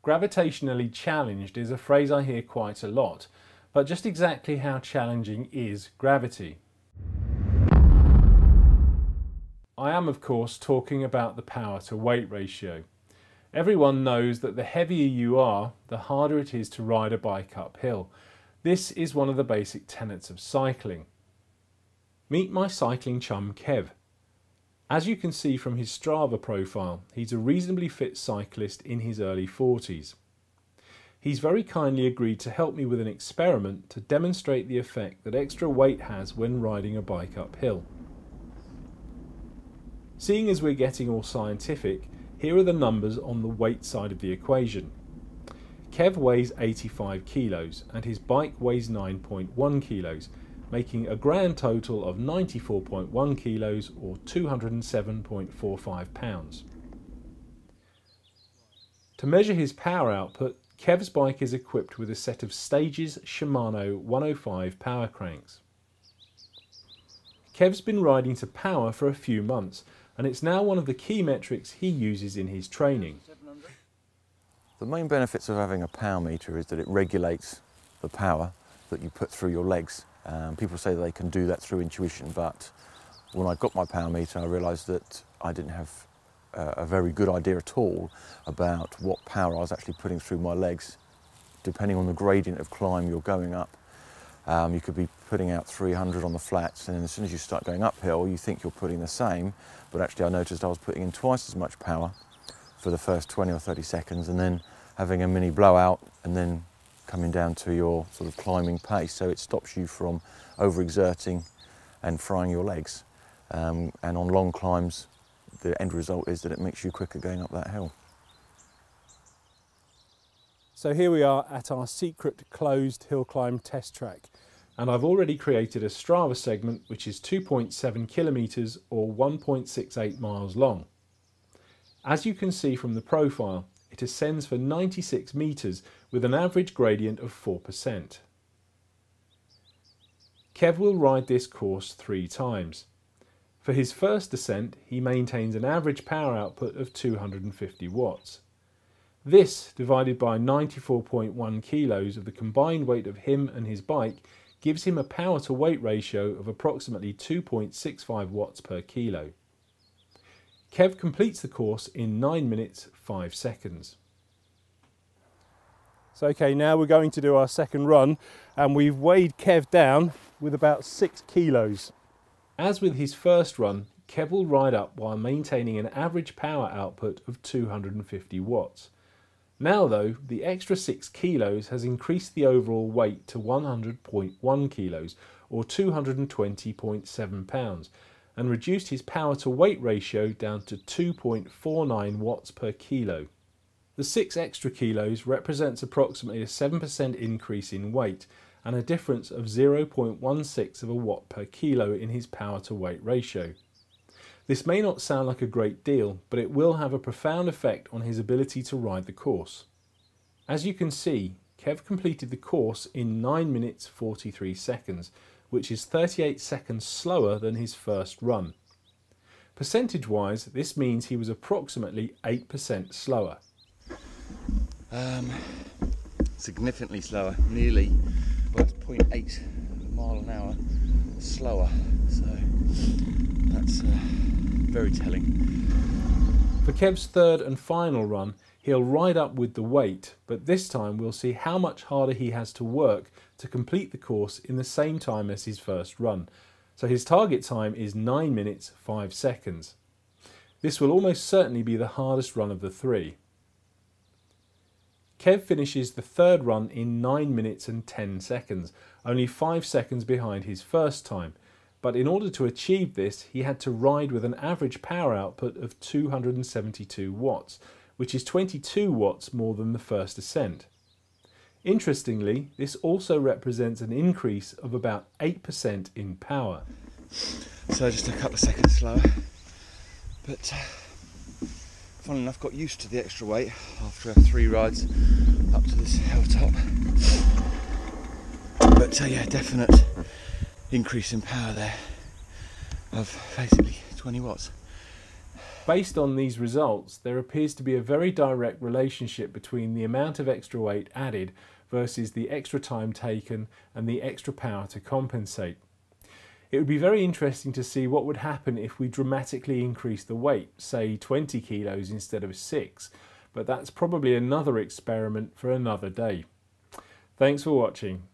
Gravitationally challenged is a phrase I hear quite a lot, but just exactly how challenging is gravity? I am of course talking about the power to weight ratio. Everyone knows that the heavier you are, the harder it is to ride a bike uphill. This is one of the basic tenets of cycling. Meet my cycling chum Kev. As you can see from his Strava profile, he's a reasonably fit cyclist in his early 40s. He's very kindly agreed to help me with an experiment to demonstrate the effect that extra weight has when riding a bike uphill. Seeing as we're getting all scientific, here are the numbers on the weight side of the equation. Kev weighs 85 kilos and his bike weighs 9.1 kilos, making a grand total of 94.1 kilos or 207.45 pounds. To measure his power output, Kev's bike is equipped with a set of Stages Shimano 105 power cranks. Kev's been riding to power for a few months, and it's now one of the key metrics he uses in his training. The main benefits of having a power meter is that it regulates the power that you put through your legs. People say they can do that through intuition, but when I got my power meter I realised that I didn't have a very good idea at all about what power I was actually putting through my legs. Depending on the gradient of climb you're going up, you could be putting out 300 on the flats, and then as soon as you start going uphill you think you're putting the same, but actually I noticed I was putting in twice as much power for the first 20 or 30 seconds and then having a mini blowout and then coming down to your sort of climbing pace, so it stops you from overexerting and frying your legs. And on long climbs, the end result is that it makes you quicker going up that hill. So here we are at our secret closed hill climb test track, and I've already created a Strava segment which is 2.7 kilometres or 1.68 miles long. As you can see from the profile, it ascends for 96 metres with an average gradient of 4%. Kev will ride this course 3 times. For his first descent, he maintains an average power output of 250 watts. This, divided by 94.1 kilos of the combined weight of him and his bike, gives him a power to weight ratio of approximately 2.65 watts per kilo. Kev completes the course in 9 minutes 5 seconds. So okay, now we're going to do our second run, and we've weighed Kev down with about 6 kilos. As with his first run, Kev will ride up while maintaining an average power output of 250 watts. Now though, the extra 6 kilos has increased the overall weight to 100.1 kilos or 220.7 pounds and reduced his power to weight ratio down to 2.49 watts per kilo. The 6 extra kilos represents approximately a 7% increase in weight and a difference of 0.16 of a watt per kilo in his power to weight ratio. This may not sound like a great deal, but it will have a profound effect on his ability to ride the course. As you can see, Kev completed the course in 9 minutes 43 seconds, which is 38 seconds slower than his first run. Percentage-wise, this means he was approximately 8% slower. Significantly slower, nearly, well, it's 0.8 mile an hour slower, so that's very telling. For Kev's third and final run, he'll ride up with the weight, but this time we'll see how much harder he has to work to complete the course in the same time as his first run. So his target time is 9 minutes 5 seconds. This will almost certainly be the hardest run of the 3. Kev finishes the third run in 9 minutes and 10 seconds, only 5 seconds behind his first time. But in order to achieve this, he had to ride with an average power output of 272 watts, which is 22 watts more than the first ascent. Interestingly, this also represents an increase of about 8% in power. So just a couple of seconds slower, but funnily enough got used to the extra weight after 3 rides up to this hilltop. But yeah, definite increase in power there of basically 20 watts. Based on these results, there appears to be a very direct relationship between the amount of extra weight added versus the extra time taken and the extra power to compensate. It would be very interesting to see what would happen if we dramatically increase the weight, say 20 kilos instead of 6, but that's probably another experiment for another day. Thanks for watching.